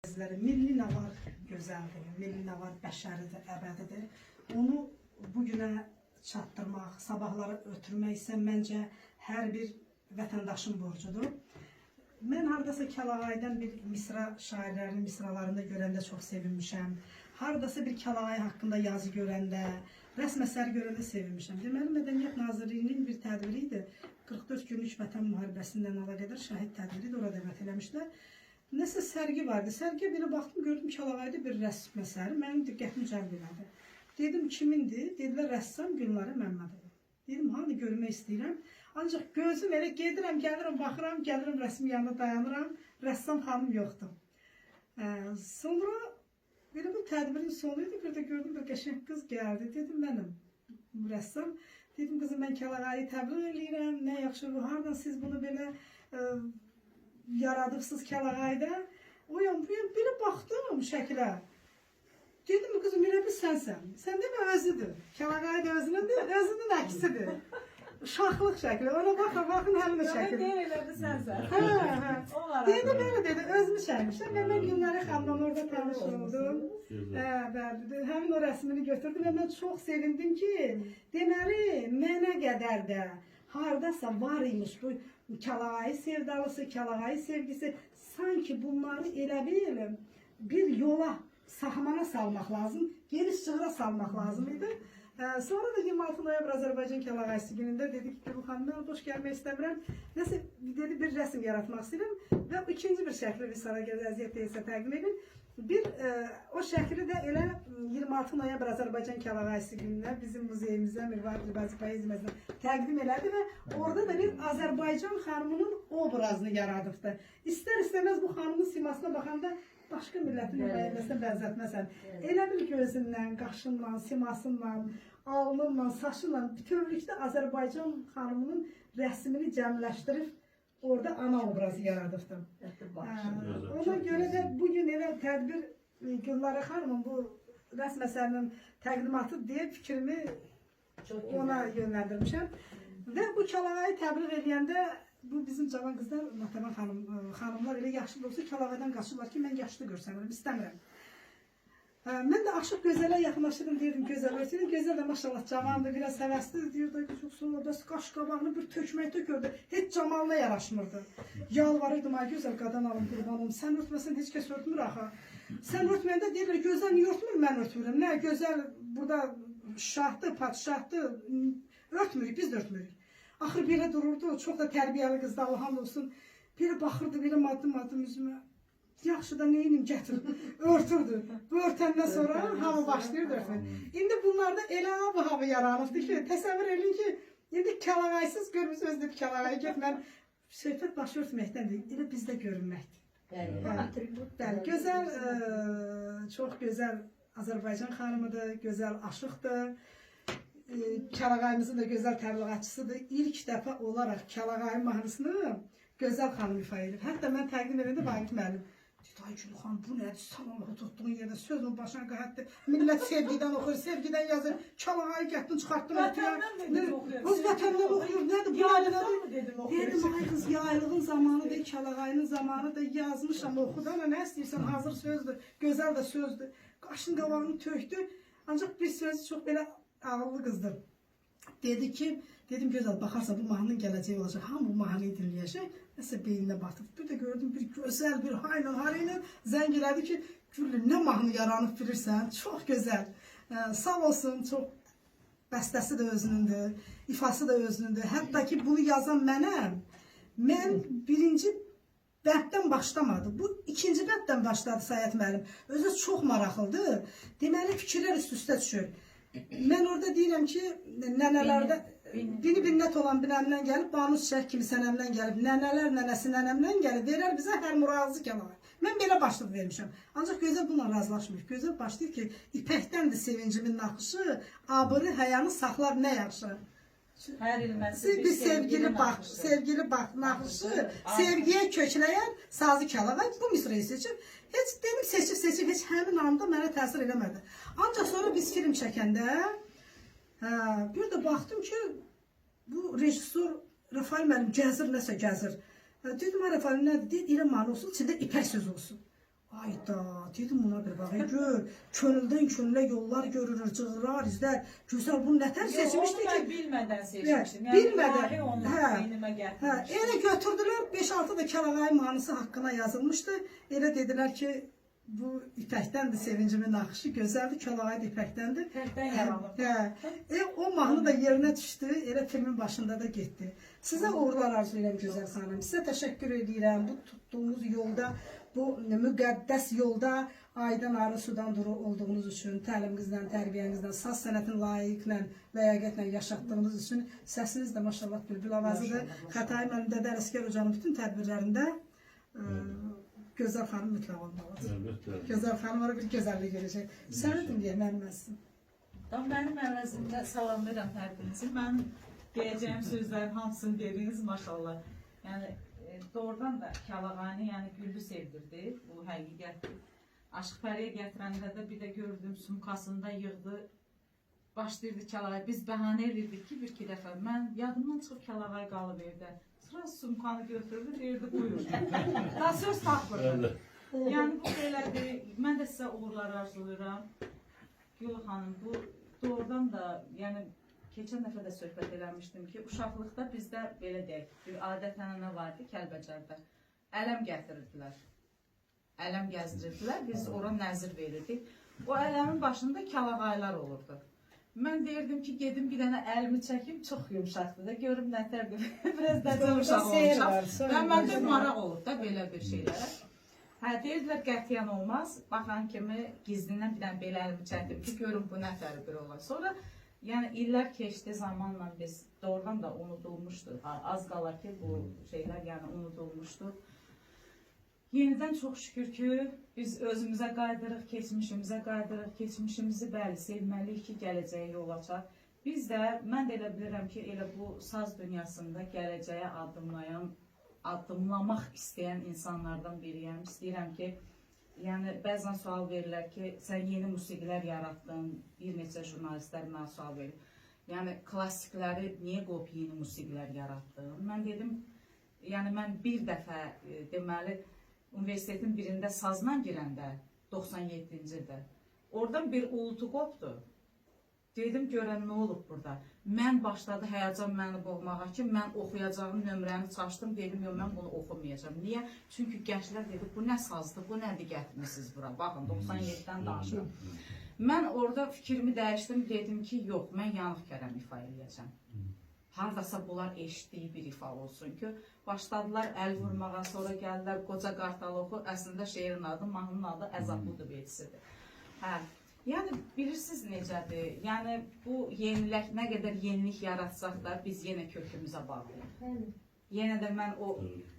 Milli nə var gözəldir, milli nə var bəşəridir, əbədidir. Onu bugünə çatdırmaq, sabahları ötürmək isə məncə hər bir vətəndaşın borcudur. Mən haradasa Kəlağaydan bir misra şairlərinin misralarını görəndə çox sevinmişəm. Haradasa bir Kəlağay haqqında yazı görəndə, rəsm əsəri görəndə sevinmişəm. Deməli, Mədəniyyət Nazirliyinin bir tədbiri idi. 44 günlük Vətən müharibəsindən əlaqədar şəhid tədbiri də orada dəvət eləmişlər. Nəsə sərgi vardı. Sərgiyə belə baxdım, gördüm Kəlağayda bir rəsm əsəri. Mənim diqqətimi cəlb elədi. Dedim, kimindir? Dedilər, rəssam Gülnara Məmmədova. Dedim, hani görmək istəyirəm. Ancaq gözüm elə gedirəm, gəlirəm, baxıram, gəlirəm rəsmin yanında dayanıram. Rəssam xanım yoxdur. Sonra belə bu tədbirin sonuydu. Bir də gördüm, bir qəşəng qız gəldi. Dedim, mənim rəssam. Dedim, qızım, mən Kəlağayı təbliğ eləyirəm. Nə yaxşı bu, hardan siz bunu belə yaradıbsınız Kəlağayda. O yan bu yan belə baxdım şəkilə. Dedim, qızım, elə bir sənsən. Sən demə, özüdür. Kəlağayda özünün əksidir. Şaxlıq şəkli. Ona baxın, həmin o şəkil. Deyir, elə bir sənsən. Dedi, belə dedi, özünü çəkmişəm. Mən Gülnara xanımla orada tanış oldum. Həmin o rəsmini götürdüm və mən çox sevindim ki, deməli, mənə qədər də haradasa var imiş bu Kəlağayı sevdalısı, Kəlağayı sevgisi. Sanki bunları elə bir yola, sahmana salmaq lazım, geniş çığıra salmaq lazım idi. Sonra da 26 noyabr Azərbaycan Kəlağayısı günündə dedik ki, bu xanım, mən boş gəlmək istəmirəm. Nəsə, dedi, bir rəsm yaratmaq istəyirəm və ikinci bir şəkli bir sana əziyyət deyilsə təqdim edin. O şəkli də elə 26 noyabr Azərbaycan Kəlağayısı günündə bizim muzeyimizə, Mirvar Dilbazi Poeziyamızda təqdim elədi və orada da bir Azərbaycan xanımının obrazını yaradıbdı. İstər-istəməz bu xanımın simasına baxanda başqa millətin nümayəndəsinə bənzətməsən, elə bir gözündən, qaşından, simasından, alnından, saçından bütövlükdə Azərbaycan xanımının rəsmini cəmləşdirib orada ana obrazı yaradıbdı. Ona görə də bugün elə tədbir Gülnara xanımın bu rəsm əsərinin təqdimatı deyə fikrimi ona yönləndirmişəm. Və bu Kəlağayı təbliğ edəndə bu bizim cavan qızlar, Natəman xanımlar elə yaşlı olsa Kəlağaydan qaçırlar ki, mən yaşlı görsənirəm, istəmirəm. Mən də Aşıq Gözələ yaxınlaşırdım, deyirdim Gözəl örtüyüm. Gözəl də maşallah cavandır, biraz həvəslidir, deyirdi ki, çox sonra da qaş qabağını bir tökmək tökürdü, heç camalına yaraşmırdı. Yalvarırdım, ay Gözəl qadan alım, qurban olum, sən örtməsən heç kəs örtmür axı. Sən örtməyəndə deyirlər, Gözəl niyə örtmür, mən örtmürəm. Nə, Gözəl burada şahdır, padişahdır, örtmürük, biz də örtmürük. Axır belə dururdu, çox da tərbiyəli qızdı, Allah hamd olsun. Belə baxırdı, belə maddım üzümə. Yaxşı da neyinim gətir, örtürdü. Bu örtəndən sonra hamı başlayırdı örtmək. İndi bunlarda elə bu hava yaranıbdı ki, təsəvvür edin ki, indi Kəlağaysız görmüş özdə bir Kəlağaya getmən. Söhbət başı örtməkdəndir, elə bizdə görünməkdir. Bəli, gözəl, çox gözəl Azərbaycan xanımıdır, gözəl aşıqdır. Kəlağayımızın da gözəl təbliğatçısıdır. İlk dəfə olaraq Kəlağayı mahnısını Gözəl xanım ifa edib. Hətta mən təqdim edəndə Vaqif müəllim dedi, ay Gül xanım, bu nədir? Sən Allah'ı tutduğun yerdə sözün başına qayıtdı. Millət sevgidən oxur, sevgidən yazır. Kəlağayı gətdin, çıxartdın ötüyə. Öz vətəndən oxuyur, nədir? Bu nədir? Dedim, ay qız, yaylığın zamanıdır, Kəlağayının zamanıdır. Yazmışam, oxudan, nə istəyirsən, hazır sözdür, gözəl də sözdür. Qaşın qabağını tökdü. Ancaq bir sözü çox belə ağıllı qızdır. Dedi ki, dedim Gözəl, baxarsa bu mahnının gələcəyi olacaq. Hamı bu mahnıyı dinləyəcək. Nəsə beyninə batıb. Bir də gördüm bir gözəl, bir harayla zəng elədi ki, Gülüm, nə mahnı yaranıb bilirsən? Çox gözəl. Sağ olsun, çox bəstəsi də özünündür, ifası da özünündür. Hətta ki, bunu yazan mənəm. Mən birinci bənddən başlamadı. Bu ikinci bənddən başladı Sayət müəllim. Özü çox maraqlıdır. Deməli, fikirlər üst-üstə düşür. Mən orada deyirəm ki, nənələrdə bini binnət olan binəmdən gəlib, Banu Çiçək kimi sənəmdən gəlib, nənələr nənəsi nənəmdən gəlib, verər bizə hər murazı Kəlağay. Mən belə başlıq vermişəm. Ancaq Gözəl bununla razılaşmır. Gözəl başlayır ki, ipəkdəndir sevincimin naxışı, abırı, həyanı saxlar nə yaxşı. Bir sevgili bax, naxışı, sevgiyə kökləyən sazı Kəlağay bu misrayı seçib. Heç dedim seçib, heç həmin anda mənə təsir eləmədi. Ancaq sonra biz film çəkəndə, bir də baxdım ki, bu rejissor Rafael müəllim gəzir, nəsə gəzir. Dedim, Rafael nədir? Deyir, İrəm mahnı olsun, içində ipək söz olsun. Ayda, dedim buna bir bax, gör, könüldən könülə yollar görünür, cığırar, izlər, gözəl bunu nətər seçmişdi ki? Onu mən bilmədən seçmişdim. Bilmədən, ilahi onu beynimə gətirmişdi. Elə götürdülər, 5-6 da Kəlağayı mahnısı haqqına yazılmışdı. Elə dedilər ki, bu ipəkdəndir, sevincimin naxışı, gözəldir, Kəlağayı da ipəkdəndir. Tərdən yaranıb. O mahnı da yerinə düşdü, elə filmin başında da getdi. Sizə uğurlar arzulayıram gözəl xanım. Sizə təşəkkür edirəm bu tutduğunuz yolda, bu müqəddəs yolda aydan arı sudan duru olduğunuz üçün, təliminizlə, tərbiyənizlə, saz sənətin layiqlə, ləyaqətlə yaşatdığınız üçün səsiniz də maşallah bülbül avazıdır. Xətai mənim Dədə Ələsgər Hocanın bütün tədbirlərində Gözəl xanım mütləq olmalıdır. Gözəl xanım orada bir gözəllik görəcək. Səni dinləyəməlməzsin. Mənim əvəzimdə salamlayıram hər birinizi. Mən deyəcəyim sözlərin hamısını dediniz maşallah. Yəni doğrudan da Kəlağayını, yəni Güllü sevdirdi, bu həqiqətdir. Aşıqpəriyə gətirəndə də bir də gördüm, sumkasında yığdı, başlayırdı Kəlağay. Biz bəhanə edirdik ki, bir-iki dəfə mən yadımdan çıxıb Kəlağay qalıb evdə. Sıra sumkanı götürdü, deyirdi buyur. Daha söz tapmırdı. Yəni bu belədir. Mən də sizə uğurlar arzulayıram. Gül xanım, bu doğrudan da, yəni keçən dəfə də söhbət eləmişdim ki, uşaqlıqda bizdə belə deyək, bir adət-ənənə vardı Kəlbəcərdə. Ələm gətirirdilər. Ələm gəzdirirdilər, biz ora nəzir verirdik. O ələmin başında Kəlağaylar olurdu. Mən deyirdim ki, gedim bir dənə əlimi çəkim, çox yumşaqdır da, görüm nətərdir, biraz dəcə uşaq olacaq. Və məndə maraq olur da belə bir şeylərə. Deyirdilər qətiyyən olmaz, baxan kimi gizlindən bir dənə belə əlimi çəkdim ki, görüm bu nətəri bir olar. Sonra yəni illər keçdi, zamanla biz doğrudan da unudulmuşdur. Az qala ki, bu şeylər yəni unudulmuşdur. Yenidən çox şükür ki, biz özümüzə qaydırıq, keçmişimizə qaydırıq, keçmişimizi bəli sevməliyik ki, gələcəyə yol açaq. Biz də, mən də elə bilirəm ki, elə bu saz dünyasında gələcəyə addımlamaq istəyən insanlardan biriyəm. İstəyirəm ki, yəni bəzən sual verirlər ki, sən yeni musiqilər yaratdın, bir neçə jurnalistlər mənə sual verir. Yəni klassikləri niyə qoyub yeni musiqilər yaratdın? Mən dedim, yəni mən bir dəfə deməli, universitetin birində sazla girəndə, 97-ci ildə, oradan bir uğultu qopdu. Dedim, görən nə olub burada? Mən başladı həyəcan məni boğmağa ki, mən oxuyacağım nömrəni çaşdım, dedim, yox, mən bunu oxumayacağım. Niyə? Çünki gənclər dedi, bu nə sazdır, bu nədir gətirmişsiniz bura? Baxın, 97-dən danışıram. Mən orada fikrimi dəyişdim, dedim ki, yox, mən Yanıq Kərəm ifa eləyəcəm. Haradasa bunlar eşitdiyi bir ifa olsun ki, başladılar əl vurmağa, sonra gəldilər Qoca Qartal oxu, əslində şeirin adı, mahnının adı Əzablıdır beytisidir. Yəni, bilirsiniz necədir? Yəni, bu yenilik, nə qədər yenilik yaratsaq da biz yenə kökümüzə bağlıyıq. Yenə də mən o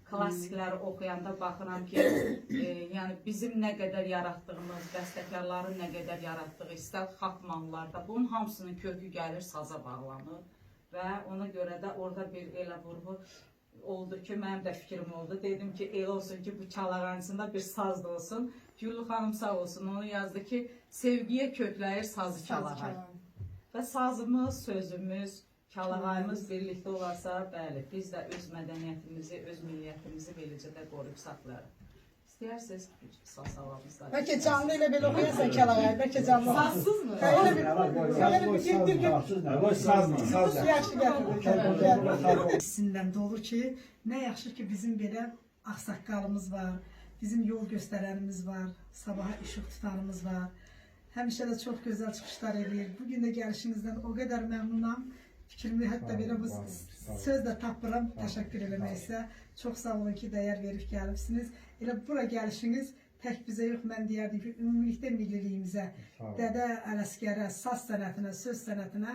klassikləri oxuyanda baxıram ki, yəni bizim nə qədər yaratdığımız, bəstəkarların nə qədər yaratdığı istər xalq mahnılarda, bunun hamısının kökü gəlir, saza bağlanır. Və ona görə də orada bir elə vurğu oldu ki, mənim də fikrim oldu. Dedim ki, elə olsun ki, bu Kəlağayısında bir saz da olsun. Güllü xanım sağ olsun, onu yazdı ki, sevgiyə kökləyir sazı Kəlağay. Və sazımız, sözümüz, Kəlağayımız birlikdə olarsa, bəli, biz də öz mədəniyyətimizi, öz milliyyətimizi beləcə də qoruyub saxlayarıq. İstəyirsiniz saz salamızda. Bəlkə canlı ilə belə oxuyasan Kəlağayı, bəlkə canlı oxuyasan. Sazsız mı? Elə bir gün Sazla. yaxşı gətirir. Sindən də olur ki, nə yaxşı ki bizim belə ağsaqqalımız var, bizim yol göstərənimiz var, sabaha işıq tutanımız var. Həmişə də çox gözəl çıxışlar edir. Bugün də gəlişinizdən o qədər məmnunam. Fikrimi hətta belə bu söz də tapıram, təşəkkür eləməksə. Çox sağ olun ki, dəyər verib gəlibsiniz. Elə bura gəlişiniz tək bizə yox, mən deyərdim ki, ümumilikdə milliliyimizə, Dədə Ələsgərə, saz sənətinə, söz sənətinə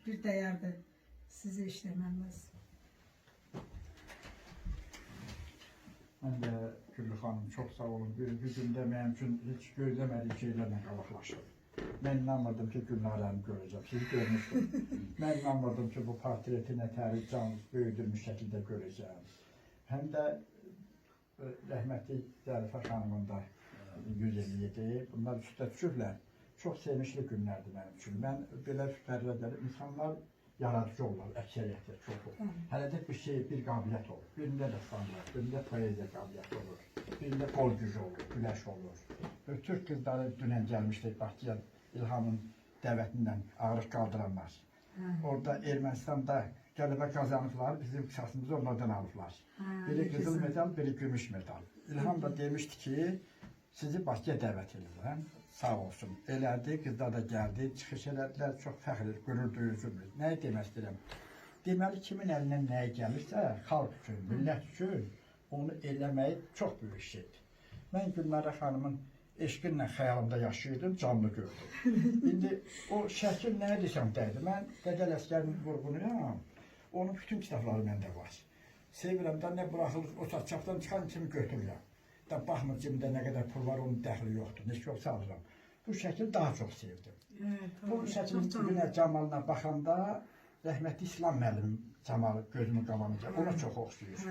bir dəyərdir. Sizi işləməlməz. Mən də Güllü xanım çox sağ olun. Bir gündə mənim üçün heç gözləmədiyim şeylərlə qalaqlaşdım. Mən inanmadım ki, Gülnarəni görəcəm. Siz görmüşdüm. Mən inanmadım ki, bu portreti nətəri canlı, böyüdülmüş şəkildə görəcəm. Həm də rəhmətli Zərifə xanımın da 157. Bunlar üstə düşürlər. Çox sevinçli günlərdir mənim üçün. Mən belə fərqlərdə insanlar yaradıcı olurlar, əksəriyyətlə çoxu. Hələ də bir şey, bir qabiliyyət olur. Birində də standart, birində poeziya qabiliyyəti olur, birində qol gücü olur, güləş olur. Türk qızları dünən gəlmişdik Bakıya İlhamın dəvətindən ağırlıq qaldıranlar. Orada Ermənistanda qələbə qazanıblar, bizim qisasımızı onlardan alıblar. Biri qızıl medal, biri gümüş medal. İlham da demişdi ki, sizi Bakıya dəvət edirəm, sağ olsun. Elədi, qızlar da gəldi, çıxış elədilər, çox fəxr, qürur duyucudur. Nəyi demək istəyirəm? Deməli, kimin əlindən nəyi gəlirsə, xalq üçün, millət üçün onu eləməyi çox böyük şeydir. Mən Gülnara xanımın eşqinlə xəyalımda yaşayırdım, canlı gördüm. İndi o şəkil nəyə desəm dəydi. Mən Dədəl Əsgərin vurğunuyam, onun bütün kitabları məndə var. Sevirəm də nə buraxılır, o çapdan çıxan kimi götürürəm. Da baxmır cimdə nə qədər pul var, onun dəxli yoxdur, nə çox salıram. Bu şəkil daha çox sevdim. Bu şəklin günə camalına baxanda rəhmətli İslam müəllim camalı gözümün qabağınca, ona çox oxşuyur.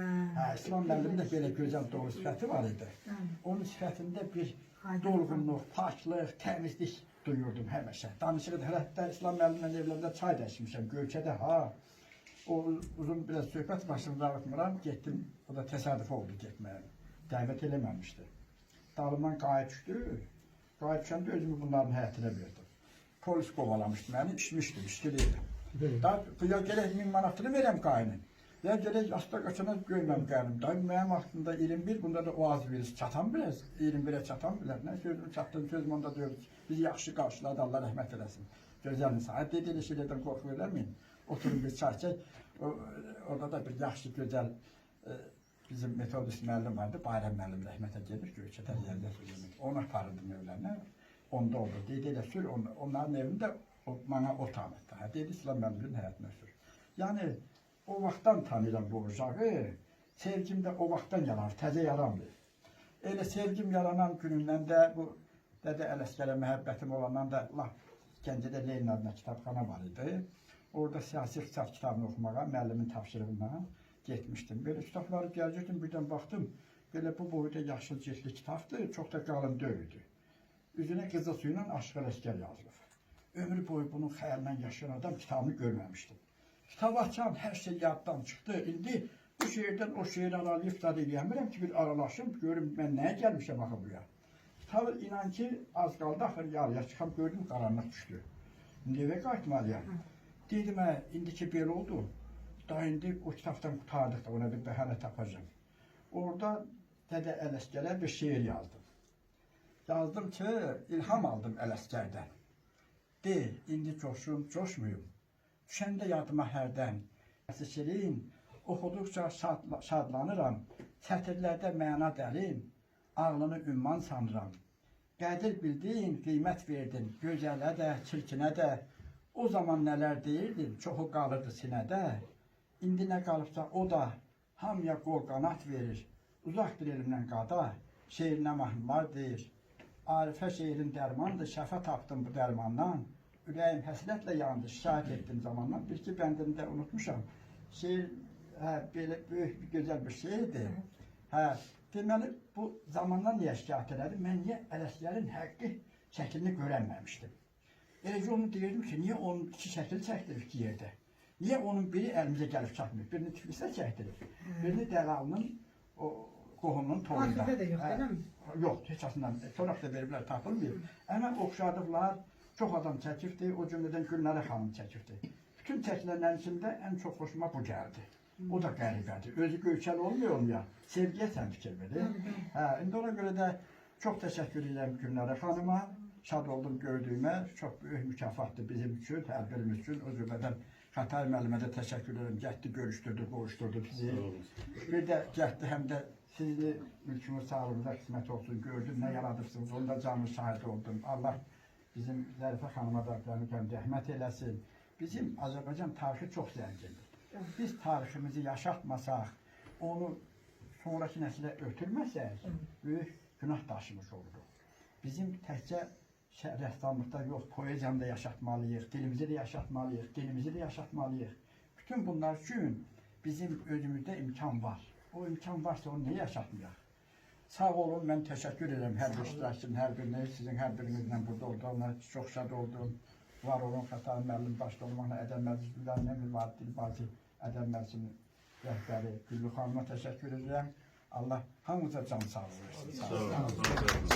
İslam müəllimin də belə gözəl dolu sifəti var idi. Onun sifətində bir dolğunluq, paklıq, təmizlik duyurdum həmişə. Danışıqda hətta İslam müəllimlə evlərdə çay da içmişəm, Göyçədə O uzun biraz söhbət başımı dağıtmıram, getdim, o da təsadüf oldu getməyə. Dəvət eləməmişdi. Dalımdan qayıt düşdü, qayıt düşəndə özümü bunların həyətinə verdim. Polis qovalamışdı məni, içmişdim, içkiliydim. Ya gələk 1000 manatını verəm qayının, ya gələk asta qaçana görməm qayınım. Mənim vaxtında 21, bunda da o az verir, çatan biraz, 21-ə çatan bilər. Nə sözümü çatdım, sözüm onda diyoruz, biz yaxşı qarşıladı, Allah rəhmət eləsin. Gözəl insan, hə dedi, elə şeylərdən qorxu verərməyin. Oturun bir çay çək, orada da bir yaxşı, gözəl bizim metodist müəllim vardı, Bayram müəllim rəhmətə gedir, Göyçədə Riyaziyyat üzrə. Onu aparırdım evlərinə, onda oldu. Dedi, elə sür, onların evində bana o tanıtdı. Dedi, İslam müəllimin həyatına sür. Yəni, o vaxtdan tanıyıram bu uşağı, sevgim də o vaxtdan yaranır, təzə yaranmır. Elə sevgim yaranan günündən də bu Dədə Ələsgərə məhəbbətim olandan da Gəncədə Lenin adına kitabxana var idi. Orada siyasi iqtisad kitabını oxumağa, müəllimin tapşırığına getmişdim. Belə kitabları gələcəkdim, birdən baxdım, belə bu boyda yaşıl ciltli kitabdır, çox da qalın döyüldü. Üzünə qızıl suyla Aşıq Ələsgər yazılır. Ömrü boyu bunun xəyalindən yaşayan adam kitabını görməmişdim. Kitabı açan, hər şey yaddan çıxdı. İndi bu şehirdən o şehir aralayıb da eləyəmirəm ki, bir aralaşım, görüm mən nəyə gəlmişəm axı buraya. Kitabı inan ki, az qaldı, axır yarıya çıxam, gördüm, qaranlıq düşdü. İndi evə qayıtmalıyam. Dedim, indiki belə oldu. Daha indi o kitabdan qurtardıq da, ona bir bəhanə tapacağım. Orada Dədə Ələsgərə bir şeir yazdım. Yazdım ki, ilham aldım Ələsgərdən. De, indi coşum, coşmuyum. Düşəndə yadıma hərdən. Şirin, oxuduqca şadlanıram. Sətirlərdə məna dəlim, ağlını ümman sanıram. Qədir bildin, qiymət verdin, gözələ də, çirkinə də. O zaman nələr deyirdin, çoxu qalırdı sinədə. İndi nə qalıbsa o da hamıya qol qanat verir. Uzaqdır elimdən qada, şeirinə mahnılar deyir. Arifə şeirin dərmandır, şəfa tapdım bu dərmandan. Ürəyim həsrətlə yandı, şikayət etdim zamandan. Bir iki bəndini də unutmuşam. Şeir belə böyük bir gözəl bir şeydir. Deməli, bu zamandan niyə şikayət elədim? Mən niyə Ələsgərin həqqi şəklini görənməmişdim? Eləcə onu deyirdim ki, niyə onun iki şəkil çəkdirir iki yerdə? Niyə onun biri əlimizə gəlib çatmır? Birini Tiflisə çəkdirir, birini Dəlalının qohumunun torunda. Arxivdə də yox, elə mi? Yox, heç asından, sonraqda veriblər, tapılmıyor. Əmə oxşadıqlar, çox adam çəkibdi, o cümlədən Gülnara xanım çəkibdi. Bütün çəkilərlərin içində ən çox xoşuma bu gəldi. O da qəribədir. Özü Göyçəli olmuyor ya, sevgiyə sən fikir verir. İndi ona görə də çox təşəkkür edirəm Gülnara xanıma. Şad oldum gördüyümə, çox böyük mükafatdır bizim üçün, hər birimiz üçün. O cümlədən Xətay müəllimə də təşəkkür edirəm. Gətdi, görüşdürdü, qovuşdurdu bizi. Bir də gətdi, həm də sizi mülkümüz sağlığınıza qismət olsun, gördüm, nə yaradırsınız, onda canlı şahid oldum. Allah bizim Zərifə xanıma da rəhmət eləsin. Bizim Azərbaycan tarixi çox zəngindir. Biz tariximizi yaşatmasaq, onu sonraki nəsilə ötürməsək, böyük günah daşımış oluruq. Bizim təkcə rəssamlıqda yox, poeziyamda yaşatmalıyıq, dilimizi də yaşatmalıyıq, dinimizi də yaşatmalıyıq. Bütün bunlar üçün bizim özümüzdə imkan var. O imkan varsa onu niyə yaşatmayaq? Sağ olun, mən təşəkkür edirəm hər bir iştirakçının, hər birine, sizin hər birinizlə burada olduğuna çox şad oldum. var olan Xətai müəllim başda olmaqla Ədəb Məclislər Nəmir var, Dilbazi Ədəb Məclisinin rəhbəri Güllü xanıma təşəkkür edirəm. Allah hamımıza can sağlığı versin. Sağ olun.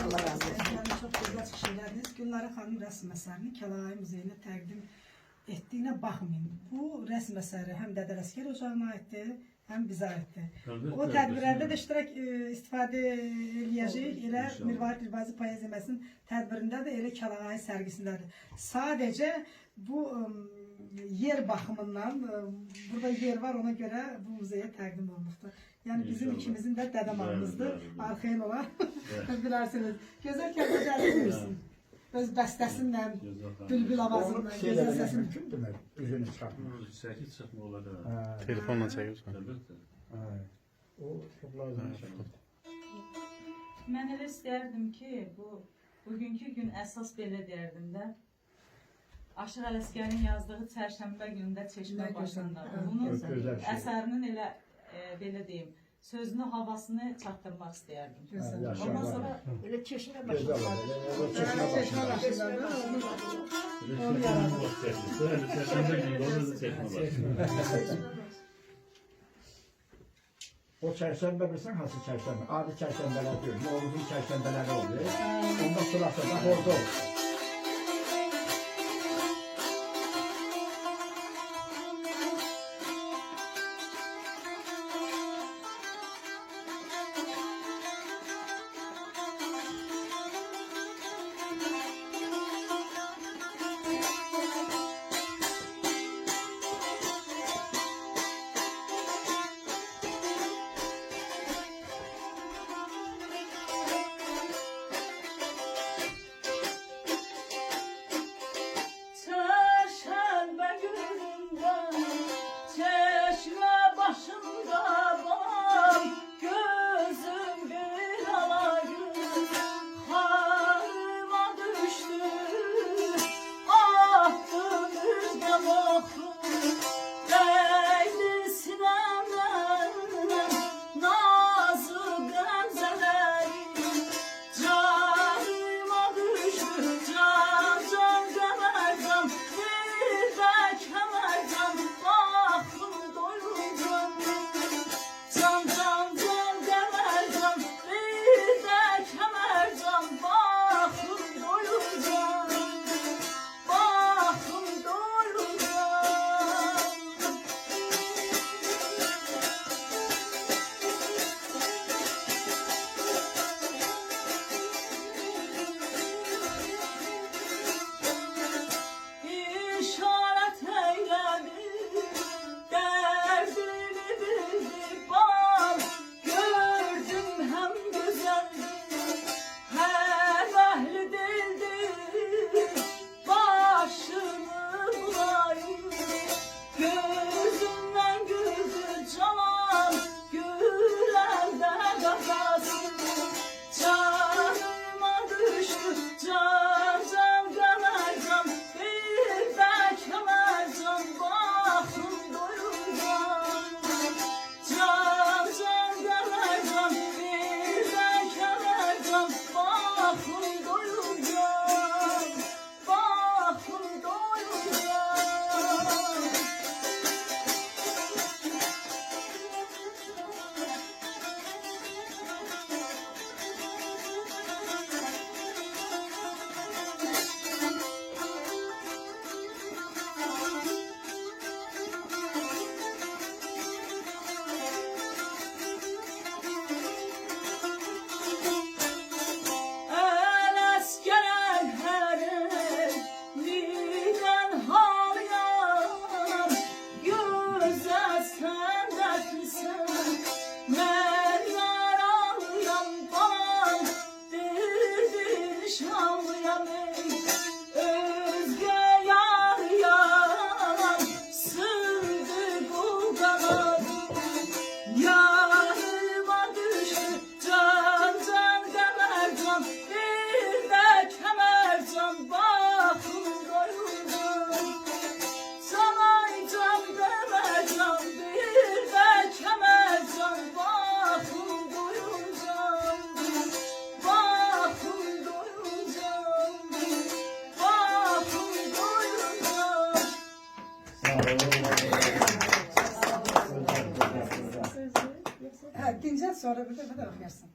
Allah razı olsun. Yəni çox gözəl çıxış elədiniz. Gülnara xanım rəsm əsərini Kəlağay Muzeyinə təqdim etdiyinə baxmayın. Bu rəsm əsəri həm Dədə Əsgər ocağına aiddir, həm bizə aiddir. O tədbirlərdə də istifadə eləyəcəyik. Elə Mirvarid Dilbazi poeziyasının tədbirində də elə Kəlağay sərgisindədir. Sadəcə bu yer baxımından burada yer var, ona görə bu muzeyə təqdim olunubdur. Yəni bizim ikimizin də dədəmanımızdır, arxain olan. Bilərsiniz. Gözəl Kəlbəcəli bilirsin. Öz bəstəsinlə, bülbül avazınla, gözəl səsin. Mümkündür mü? Üzünü çıxartmaq. Çəkib çıxma olar. Telefonla çəkirsən. Əlbəttə. O çox lazım çəkir. Mən elə istərdim ki, bugünkü gün əsas belə deyərdim də. Aşıq Ələsgərin yazdığı Çərşənbə günündə Çeşmə başında. Bunun əsərinin elə belə deyim, sözünü, havasını çatdırmaq istəyərdim. Ondan sonra Elə çeşmə başında. Çeşmə başında. Çərşənbə günü onu da çəkmə. O çərşənbə bilirsən, hansı çərşənbə? Adi çərşənbələr deyil, Novruzun çərşənbələri oluyor. Ondan sonrası da orada olur. sonra bir de oxuyarsın.